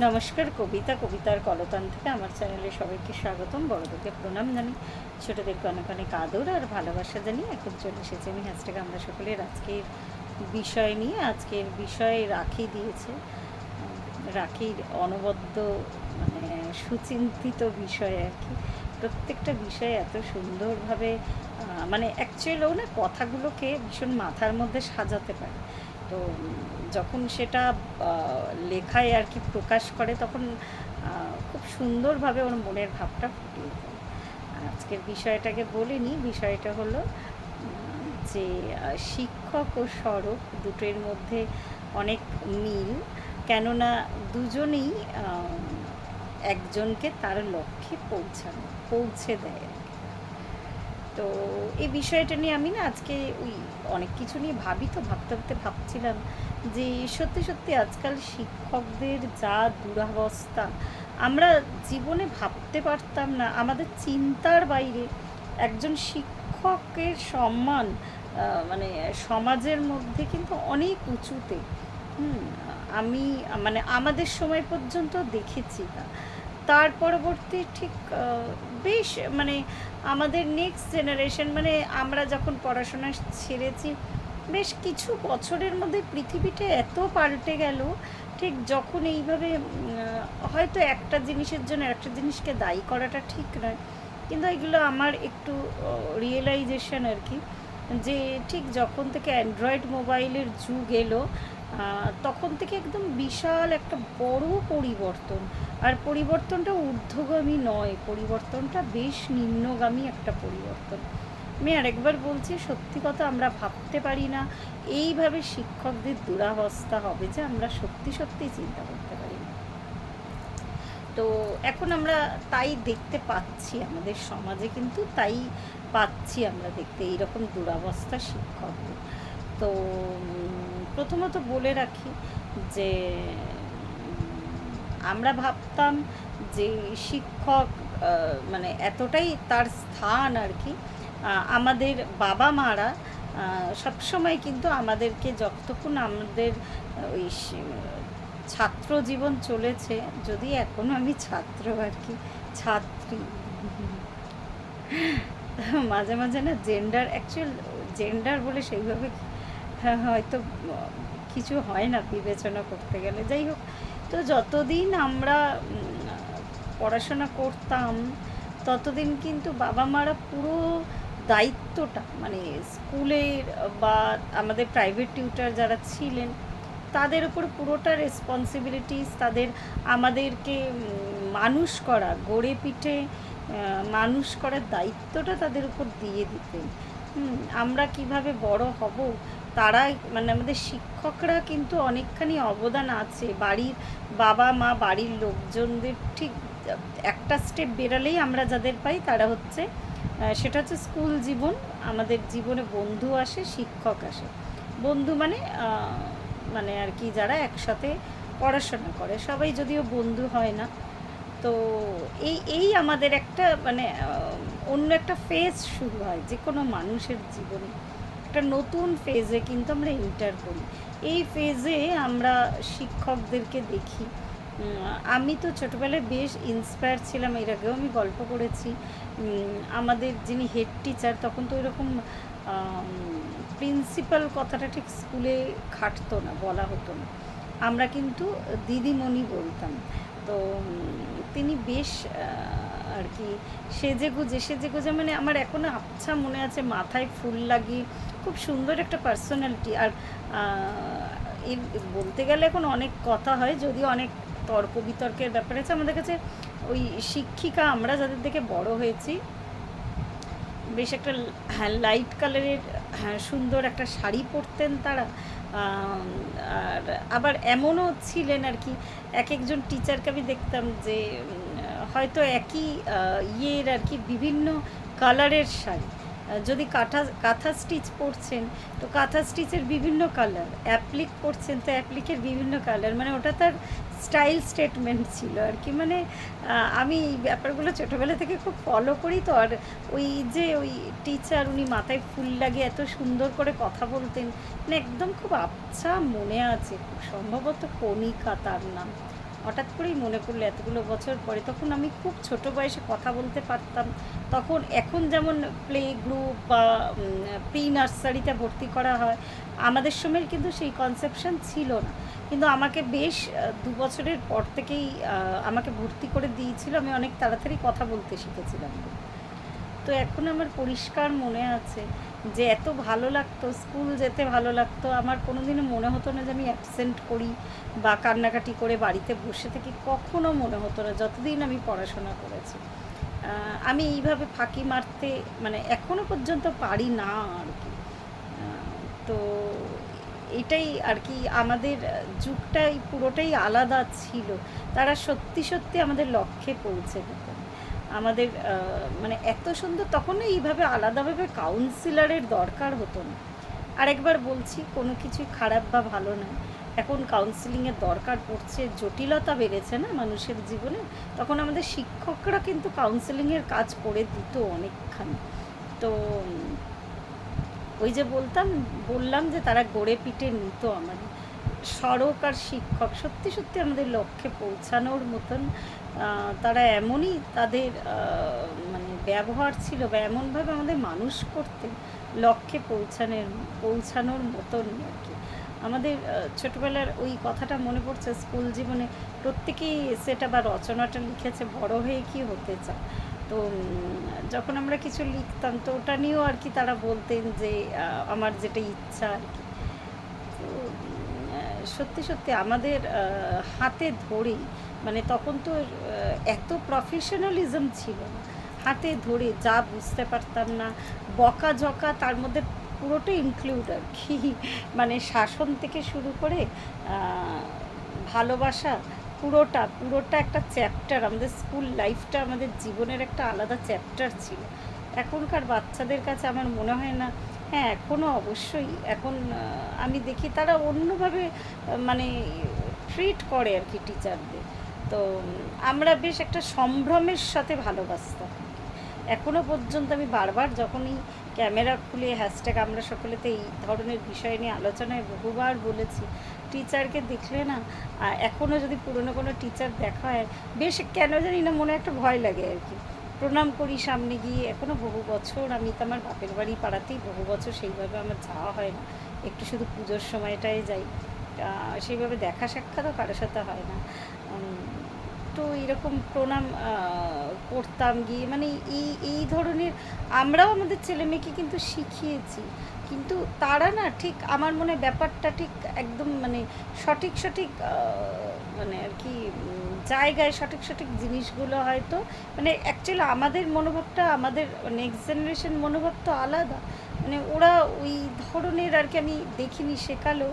নমস্কার, কবিতার কলতান থেকে আমার চ্যানেলে সবাইকে স্বাগতম। বড়দেরকে প্রণাম জানি, ছোটোদেরকে অনেক অনেক আদর আর ভালোবাসা জানিয়ে এখন চলে এসেছি আমি হ্যাশট্যাগ আমরা সকলের আজকের বিষয় নিয়ে। আজকের বিষয় রাখি দিয়েছে, রাখির অনবদ্য মানে সুচিন্তিত বিষয় আর কি। প্রত্যেকটা বিষয় এত সুন্দরভাবে মানে অ্যাকচুয়ালি ও না কথাগুলোকে ভীষণ মাথার মধ্যে সাজাতে পারে। তো যখন সেটা লেখায় আর কি প্রকাশ করে তখন খুব সুন্দরভাবে ওর মনের ভাবটা ফুটিয়ে দেয়। আজকের বিষয়টাকে বলিনি, বিষয়টা হলো যে শিক্ষক ও সড়ক দুটোর মধ্যে অনেক মিল, কেননা দুজনেই একজনকে তার লক্ষ্যে পৌঁছে দেয়। তো এই বিষয়টা নিয়ে আমি না আজকে ওই অনেক কিছু নিয়ে ভাবতে ভাবছিলাম যে সত্যি সত্যি আজকাল শিক্ষকদের যা দুরবস্থা, আমরা জীবনে ভাবতে পারতাম না। আমাদের চিন্তার বাইরে একজন শিক্ষকের সম্মান মানে সমাজের মধ্যে কিন্তু অনেক উঁচুতে। হুম, আমি মানে আমাদের সময় পর্যন্ত দেখেছি না। তার পরবর্তী ঠিক বেশ মানে আমাদের নেক্সট জেনারেশন মানে আমরা যখন পড়াশোনা ছেড়েছি বেশ কিছু বছরের মধ্যে পৃথিবীটা এত পাল্টে গেল। ঠিক যখন এইভাবে হয়তো একটা জিনিসের জন্য একটা জিনিসকে দায়ী করাটা ঠিক নয়, কিন্তু এগুলো আমার একটু রিয়েলাইজেশন আর কি, যে ঠিক যখন থেকে অ্যান্ড্রয়েড মোবাইলের যুগ এলো তখন থেকে একদম বিশাল একটা বড় পরিবর্তন। আর পরিবর্তনটা ঊর্ধ্বগামী নয়, পরিবর্তনটা বেশ নিম্নগামী একটা পরিবর্তন। আমি আরেকবার বলছি, সত্যি কথা আমরা ভাবতে পারি না এইভাবে শিক্ষকদের দুরাবস্থা হবে, যে আমরা সত্যি সত্যি চিন্তা করতে পারি না। তো এখন আমরা তাই দেখতে পাচ্ছি, আমাদের সমাজে কিন্তু তাই পাচ্ছি আমরা দেখতে, এইরকম দুরাবস্থা শিক্ষকদের। তো প্রথমত বলে রাখি যে আমরা ভাবতাম যে শিক্ষক মানে এতটাই তার স্থান আর কি। আমাদের বাবা মারা সবসময় কিন্তু আমাদেরকে, যতক্ষণ আমাদের ওই ছাত্র জীবন চলেছে, যদি এখনও আমি ছাত্র আর কি, ছাত্রী, মাঝে মাঝে না জেন্ডার বলে সেইভাবে হয়তো কিছু হয় না বিবেচনা করতে গেলে, যাই হোক। তো যতদিন আমরা পড়াশোনা করতাম ততদিন কিন্তু বাবা মারা পুরো দায়িত্বটা মানে স্কুলের বা আমাদের প্রাইভেট টিউটার যারা ছিলেন তাদের উপর পুরোটা রেসপন্সিবিলিটিস, তাদের আমাদেরকে মানুষ করা, গড়ে পিঠে মানুষ করার দায়িত্বটা তাদের উপর দিয়ে দিতেন। আমরা কিভাবে বড় হব, তারা মানে আমাদের শিক্ষকরা কিন্তু অনেকখানি অবদান আছে। বাড়ির বাবা মা, বাড়ির লোকজনদের ঠিক একটা স্টেপ বেরালেই আমরা যাদের পাই তারা হচ্ছে সেটা হচ্ছে স্কুল জীবন। আমাদের জীবনে বন্ধু আসে, শিক্ষক আসে। বন্ধু মানে মানে আর কি যারা একসাথে পড়াশোনা করে, সবাই যদিও বন্ধু হয় না। তো এই আমাদের একটা মানে অন্য একটা ফেজ শুরু হয় যে কোনো মানুষের জীবনে, একটা নতুন ফেজে কিন্তু আমরা এন্টার করি। এই ফেজে আমরা শিক্ষকদেরকে দেখি। আমি তো ছোটোবেলায় বেশ ইন্সপায়ার ছিলাম, এর আগেও আমি গল্প করেছি। আমাদের যিনি হেড টিচার, তখন তো এরকম প্রিন্সিপাল কথাটা ঠিক স্কুলে খাটতো না, বলা হতো না, আমরা কিন্তু দিদিমণি বলতাম। তো তিনি বেশ আর কি সেজে গুজে মানে আমার এখনও আবছা মনে আছে, মাথায় ফুল লাগিয়ে খুব সুন্দর একটা পার্সোনালিটি। আর এর বলতে গেলে এখন অনেক কথা হয়, যদিও অনেক তর্ক বিতর্কের ব্যাপার আছে। আমাদের কাছে ওই শিক্ষিকা, আমরা যাদের থেকে বড় হয়েছি, বেশ একটা লাইট কালারের সুন্দর একটা শাড়ি পরতেন তারা। আর আবার এমনও ছিলেন আর কি, এক একজন টিচারকে আমি দেখতাম যে হয়তো একই ইয়ের আর কি বিভিন্ন কালারের শাড়ি। যদি কাঁথা স্টিচ পরছেন তো কাঁথা স্টিচের বিভিন্ন কালার, অ্যাপ্লিক পরছেন তো অ্যাপ্লিকের বিভিন্ন কালার, মানে ওটা তার স্টাইল স্টেটমেন্ট ছিল আর কি। মানে আমি এই ব্যাপারগুলো ছোটোবেলা থেকে খুব ফলো করি। তো আর ওই যে ওই টিচার, উনি মাথায় ফুল লাগিয়ে এত সুন্দর করে কথা বলতেন, মানে একদম খুব আবছা মনে আছে, খুব সম্ভবত কণিকা তার নাম, হঠাৎ করেই মনে পড়লো এতগুলো বছর পরে। তখন আমি খুব ছোট বয়সে কথা বলতে পারতাম। তখন এখন যেমন প্লে গ্রুপ বা প্রি নার্সারিতে ভর্তি করা হয়, আমাদের সময় কিন্তু সেই কনসেপশন ছিল না। কিন্তু আমাকে বেশ 2 বছরের পর থেকেই আমাকে ভর্তি করে দিয়েছিল। আমি অনেক তাড়াতাড়ি কথা বলতে শিখেছিলাম। তো এখন আমার পরিষ্কার মনে আছে যে এত ভালো লাগতো, স্কুল যেতে ভালো লাগতো। আমার কোনোদিনও মনে হতো না যে আমি অ্যাবসেন্ট করি বা কান্নাকাটি করে বাড়িতে বসে থাকি, কখনো মনে হতো না যতদিন আমি পড়াশোনা করেছি। আমি এইভাবে ফাঁকি মারতে মানে এখনও পর্যন্ত পারি না আর কি। তো এটাই আর কি, আমাদের যুগটাই পুরোটাই আলাদা ছিল। তারা সত্যি সত্যি আমাদের লক্ষ্যে পৌঁছে দিতেন। আমাদের মানে এত সুন্দর, তখন এইভাবে আলাদাভাবে কাউন্সিলারের দরকার হতো না। আরেকবার বলছি, কোনো কিছুই খারাপ বা ভালো না, এখন কাউন্সিলিংয়ের দরকার পড়ছে, জটিলতা বেড়েছে না মানুষের জীবনে। তখন আমাদের শিক্ষকরা কিন্তু কাউন্সিলিংয়ের কাজ করে দিত অনেকখানি। তো ওই যে বললাম যে তারা গড়ে পিটে নিত আমাদের সড়ক আর শিক্ষক, সত্যি সত্যি আমাদের লক্ষ্যে পৌঁছানোর মতন তারা এমনই তাদের মানে ব্যবহার ছিল, বা এমনভাবে আমাদের মানুষ করতেন লক্ষ্যে পৌঁছানোর মতন আর কি। আমাদের ছোটোবেলার ওই কথাটা মনে পড়ছে, স্কুল জীবনে প্রত্যেকেই সেটা বা রচনাটা লিখেছে বড় হয়ে কি হতে চায়। তো যখন আমরা কিছু লিখতাম তো ওটা নিয়েও আর কি তারা বলতেন যে আমার যেটা ইচ্ছা আর কি। তো সত্যি সত্যি আমাদের হাতে ধরেই, মানে তখন তো এত প্রফেশনালিজম ছিল না, হাতে ধরে যা বুঝতে পারতাম না বকাঝকা তার মধ্যে পুরোটা ইনক্লুড আর কি। মানে শাসন থেকে শুরু করে ভালোবাসা, পুরোটা একটা চ্যাপ্টার। আমাদের স্কুল লাইফটা আমাদের জীবনের একটা আলাদা চ্যাপ্টার ছিল। এখনকার বাচ্চাদের কাছে আমার মনে হয় না। হ্যাঁ, এখনও অবশ্যই এখন আমি দেখি তারা অন্যভাবে মানে ট্রিট করে আর কি টিচারদের। তো আমরা বেশ একটা সম্ভ্রমের সাথে ভালোবাসতাম। এখনও পর্যন্ত আমি বারবার যখনই ক্যামেরা খুলে হ্যাশট্যাগ আমরা সকলেতে এই ধরনের বিষয় নিয়ে আলোচনায় বহুবার বলেছি, টিচারকে দেখলে না এখনও যদি পুরনো কোনো টিচার দেখা হয় বেশ কেন জানি না মনে একটা ভয় লাগে আর কি। প্রণাম করি সামনে গিয়ে। এখনও বহু বছর, আমি তো আমার বাপের বাড়ি পাড়াতেই বহু বছর সেইভাবে আমার যাওয়া হয় না, একটু শুধু পুজোর সময়টায় যাই, সেইভাবে দেখা সাক্ষাৎও কারোর সাথে হয় না। তো এরকম প্রণাম করতাম গিয়ে, মানে এই ধরনের আমরাও আমাদের ছেলেমেয়েকে কিন্তু শিখিয়েছি। কিন্তু তারা না ঠিক আমার মনে ব্যাপারটা ঠিক একদম মানে সঠিক মানে আর কি জায়গায় সঠিক জিনিসগুলো হয়তো মানে অ্যাকচুয়ালি আমাদের মনোভাবটা, আমাদের নেক্সট জেনারেশন মনোভাব তো আলাদা। মানে ওরা ওই ধরনের আর কি আমি দেখিনি, শেখালো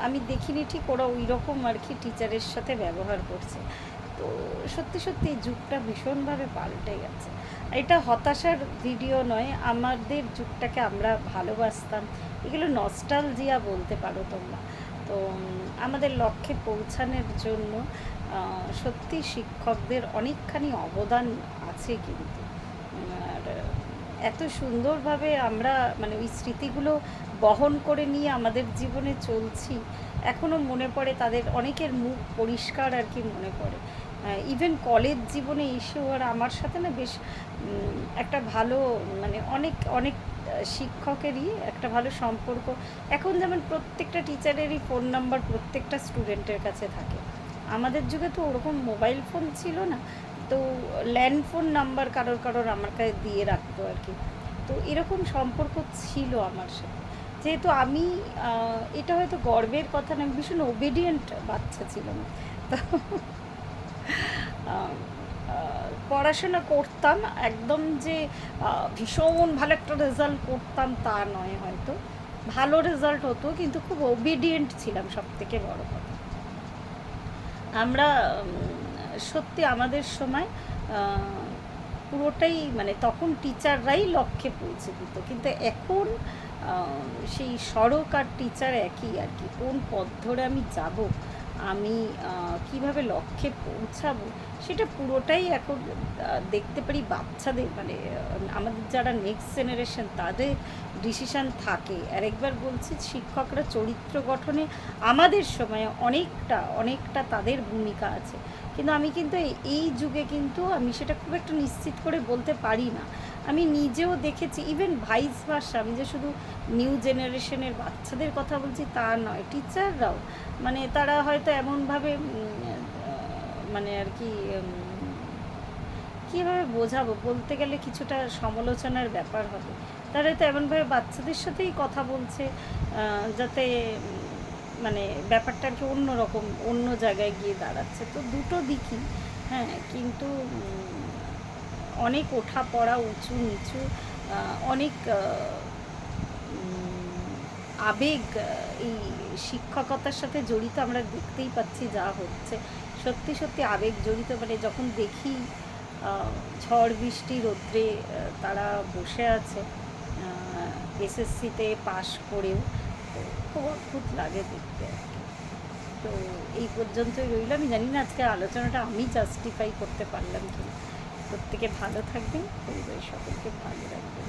আমি দেখিনি ঠিক ওরা ওই রকম আর কি টিচারের সাথে ব্যবহার করছে। তো সত্যি সত্যি এই যুগটা ভীষণভাবে পাল্টে গেছে। এটা হতাশার ভিডিও নয়, আমাদের যুগটাকে আমরা ভালোবাসতাম, এগুলো নস্টালজিয়া বলতে পারো তোমরা। তো আমাদের লক্ষ্যে পৌঁছানোর জন্য সত্যি শিক্ষকদের অনেকখানি অবদান আছে কিন্তু। আর এত সুন্দরভাবে আমরা মানে ওই স্মৃতিগুলো বহন করে নিয়ে আমাদের জীবনে চলছি। এখনও মনে পড়ে তাদের অনেকের মুখ পরিষ্কার আর কি মনে পড়ে। ইভেন কলেজ জীবনে এসেও আর আমার সাথে না বেশ একটা ভালো মানে অনেক শিক্ষকেরই একটা ভালো সম্পর্ক। এখন যেমন প্রত্যেকটা টিচারেরই ফোন নাম্বার প্রত্যেকটা স্টুডেন্টের কাছে থাকে, আমাদের যুগে তো ওরকম মোবাইল ফোন ছিল না। তো ল্যান্ড ফোন নাম্বার কারোর আমার কাছে দিয়ে রাখতো আর কি। তো এরকম সম্পর্ক ছিল আমার সাথে। যেহেতু আমি এটা হয়তো গর্বের কথা না, ভীষণ ওবিডিয়েন্ট বাচ্চা ছিলাম। তো পড়াশোনা করতাম, একদম যে ভীষণ ভালো একটা রেজাল্ট করতাম তা নয়, হয়তো ভালো রেজাল্ট হতো কিন্তু খুব ওবিডিয়েন্ট ছিলাম। সব থেকে বড় কথা, আমরা সত্যি আমাদের সময় পুরোটাই মানে তখন টিচাররাই লক্ষ্যে পৌঁছে দিত। কিন্তু এখন সেই সড়ক আর টিচার একই আর কি, কোন পথ ধরে আমি যাব আমি কিভাবে লক্ষ্যে পৌঁছাবো সেটা পুরোটাই এখন দেখতে পারি বাচ্চাদের, মানে আমাদের যারা নেক্সট জেনারেশন তাদের ডিসিশান থাকে। আর একবার বলছি, শিক্ষকরা চরিত্র গঠনে আমাদের সময়ে অনেকটা অনেকটা তাদের ভূমিকা আছে, কিন্তু আমি কিন্তু এই যুগে কিন্তু আমি সেটা খুব একটা নিশ্চিত করে বলতে পারি না। আমি নিজেও দেখেছি, ইভেন ভাইস ভার্সা, আমি যে শুধু নিউ জেনারেশনের বাচ্চাদের কথা বলছি তা নয়, টিচাররাও মানে তারা হয়তো এমনভাবে মানে আর কি কীভাবে বোঝাবো, বলতে গেলে কিছুটা সমালোচনার ব্যাপার হবে। তারা তো এমনভাবে বাচ্চাদের সাথেই কথা বলছে যাতে মানে ব্যাপারটা আর কি অন্যরকম অন্য জায়গায় গিয়ে দাঁড়াচ্ছে। তো দুটো দিকই, হ্যাঁ, কিন্তু অনেক ওঠা পড়া উঁচু নিচু, অনেক আবেগ এই শিক্ষকতার সাথে জড়িত আমরা দেখতেই পাচ্ছি যা হচ্ছে। সত্যি সত্যি আবেগ জড়িত, মানে যখন দেখি ঝড় বৃষ্টি রৌদ্রে তারা বসে আছে এসএসসিতে পাশ করেও, তো খুব অদ্ভুত লাগে দেখতে আর কি। তো এই পর্যন্তই রইল। আমি জানি না আজকের আলোচনাটা আমি জাস্টিফাই করতে পারলাম কি। প্রত্যেকে ভালো থাকবেন, পরিবারের সকলকে ভালো রাখবেন।